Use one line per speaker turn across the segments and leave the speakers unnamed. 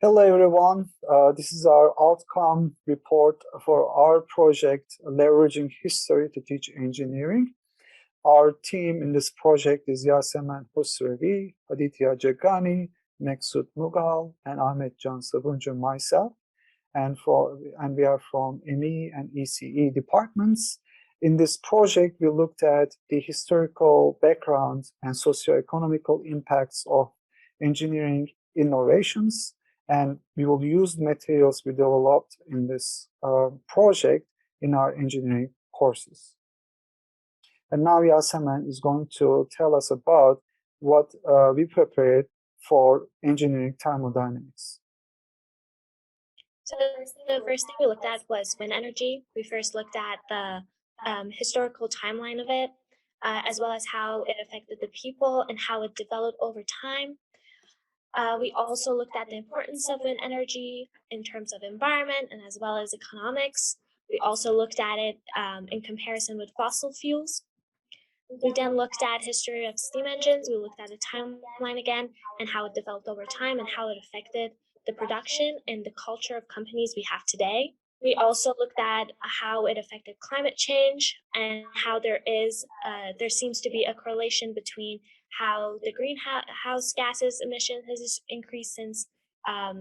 Hello everyone, this is our outcome report for our project Leveraging History to Teach Engineering. Our team in this project is Yasemen Husrevi, Aditya Jagani, Meksut Mughal, and Ahmet Can Sabuncu, myself. And we are from ME and ECE departments. In this project, we looked at the historical background and socio-economical impacts of engineering innovations, and we will use materials we developed in this project in our engineering courses. And now Yasemen is going to tell us about what we prepared for engineering thermodynamics.
So the first thing we looked at was wind energy. We first looked at the historical timeline of it, as well as how it affected the people and how it developed over time. We also looked at the importance of wind energy in terms of environment and as well as economics. We also looked at it in comparison with fossil fuels. We then looked at history of steam engines. We looked at the timeline again and how it developed over time and how it affected the production and the culture of companies we have today. We also looked at how it affected climate change and how there seems to be a correlation between how the greenhouse gases emission has increased since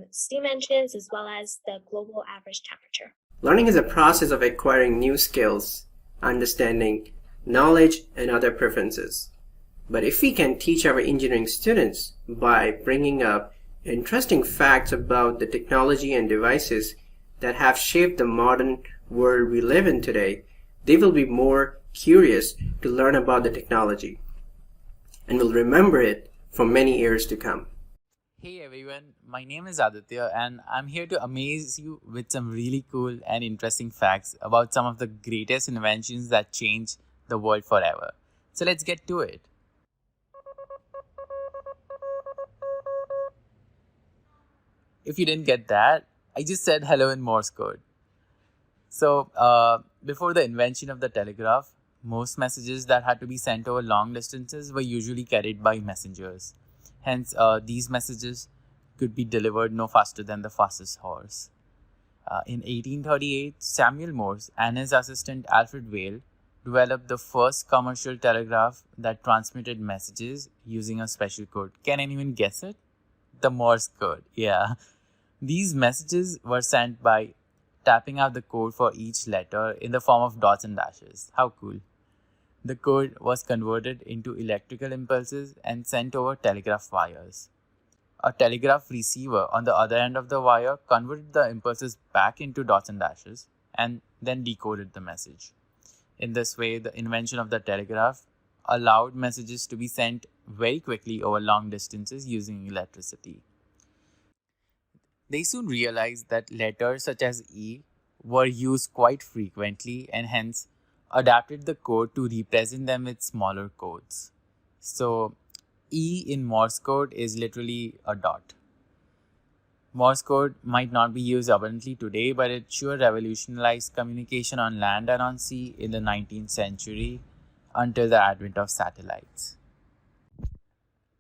steam engines, as well as the global average temperature.
Learning is a process of acquiring new skills, understanding, knowledge, and other preferences. But if we can teach our engineering students by bringing up interesting facts about the technology and devices that have shaped the modern world we live in today, they will be more curious to learn about the technology and will remember it for many years to come.
Hey everyone, my name is Aditya and I'm here to amaze you with some really cool and interesting facts about some of the greatest inventions that changed the world forever. So let's get to it. If you didn't get that, I just said hello in Morse code. So, before the invention of the telegraph, most messages that had to be sent over long distances were usually carried by messengers. Hence, these messages could be delivered no faster than the fastest horse. In 1838, Samuel Morse and his assistant Alfred Vail developed the first commercial telegraph that transmitted messages using a special code. Can anyone guess it? The Morse code, yeah. These messages were sent by tapping out the code for each letter in the form of dots and dashes. How cool. The code was converted into electrical impulses and sent over telegraph wires. A telegraph receiver on the other end of the wire converted the impulses back into dots and dashes and then decoded the message. In this way, the invention of the telegraph allowed messages to be sent very quickly over long distances using electricity. They soon realized that letters such as E were used quite frequently and hence adapted the code to represent them with smaller codes. So, E in Morse code is literally a dot. Morse code might not be used abundantly today, but it sure revolutionized communication on land and on sea in the 19th century until the advent of satellites.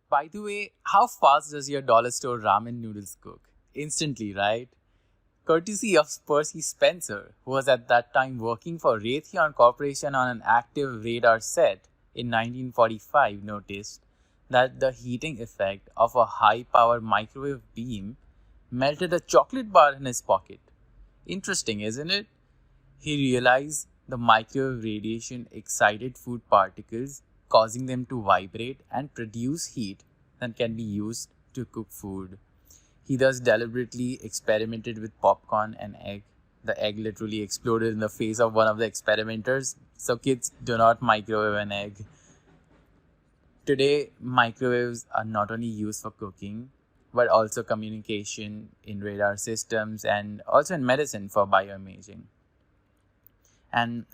By the way, how fast does your dollar store ramen noodles cook? Instantly, right? Courtesy of Percy Spencer, who was at that time working for Raytheon Corporation on an active radar set in 1945, noticed that the heating effect of a high-power microwave beam melted a chocolate bar in his pocket. Interesting, isn't it? He realized the microwave radiation excited food particles, causing them to vibrate and produce heat that can be used to cook food. He thus deliberately experimented with popcorn and egg. The egg literally exploded in the face of one of the experimenters. So kids, do not microwave an egg. Today, microwaves are not only used for cooking, but also communication in radar systems and also in medicine for bioimaging. And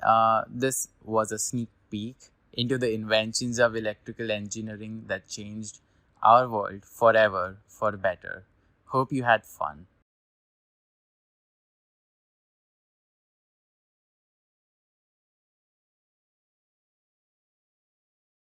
this was a sneak peek into the inventions of electrical engineering that changed our world forever for better. Hope you had fun.